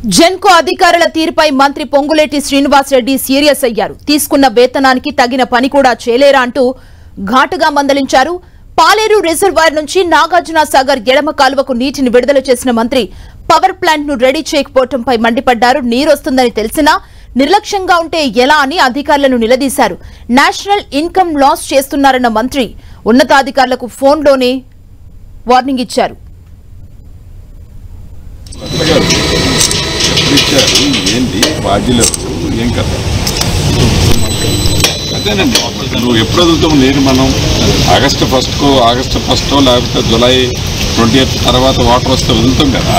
జెన్కో అధికారుల తీరుపై మంత్రి పొంగులేటి శ్రీనివాసరెడ్డి సీరియస్ అయ్యారు. తీసుకున్న వేతనానికి తగిన పని కూడా చేయలేరా అంటూ ఘాటుగా మందలించారు. పాలేరు రిజర్వాయర్ నుంచి నాగార్జున సాగర్ ఎడమ కాలువకు నీటిని విడుదల చేసిన మంత్రి పవర్ ప్లాంట్ ను రెడీ చేయకపోవడంపై మండిపడ్డారు. నీరొస్తుందని తెలిసినా నిర్లక్ష్యంగా ఉంటే ఎలా అని అధికారులను నిలదీశారు. నేషనల్ ఇన్కమ్ లాస్ చేస్తున్నారన్న మంత్రి ఉన్నతాధికారులకు ఫోన్లోనే వార్నింగ్ ఇచ్చారు. ఏంటి బాధ్యులు ఏం కదా అదేనండి. నువ్వు ఎప్పుడు వదులుతావు నీరు? మనం ఆగస్టు ఫస్ట్ లేకపోతే జూలై 20th తర్వాత వాటర్ వస్తే వదులుతాం కదా.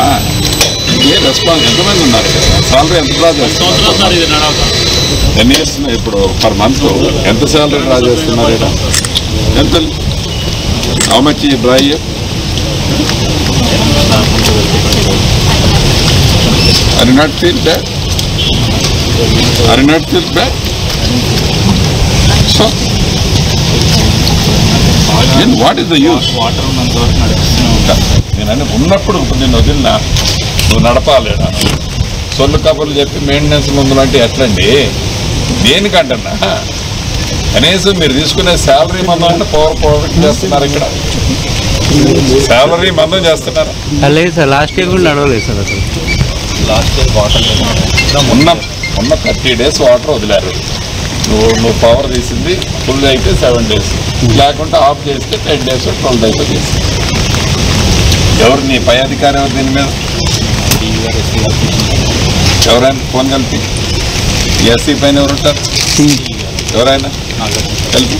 ఏ రెస్పాన్స్ ఎంతమంది ఉన్నారు? సాలరీ ఎంత డ్రా చేస్తున్నారు? 10 years ఇప్పుడు పర్ మంత్ ఎంత సాలరీ డ్రా చేస్తున్నారు? ఎంత how much draw year? Are you not feel bad? Are you not feel bad? So, then what is the use? నేను ఉన్నప్పుడు నేను వదిలినా నువ్వు నడపాలేడా? సొల్లు కబుర్లు చెప్పి మెయింటెనెన్స్ ముందు అంటే ఎట్లండి? దేనికంటన్నా కనీసం మీరు తీసుకునే శాలరీ మందం అంటే పవర్ చేస్తున్నారు. ఇక్కడ శాలరీ మందం చేస్తున్నారు. లేదు సార్, లాస్ట్ ఇయర్ కూడా నడవలేదు సార్. అసలు లాస్ట్ ఇయర్ వాటర్ ఉన్న 30 days వాటర్ వదిలారు. నువ్వు పవర్ తీసింది ఫుల్ అయితే 7 days, లేకుంటే ఆఫ్ చేస్తే 10 days 12 days తీసి. ఎవరు నీ పై అధికారి? ఎవరు దీని మీద? ఎవరైనా ఫోన్ కలిపి ఎస్సీ పైన ఎవరు ఉంటారు? ఎవరైనా కలిపి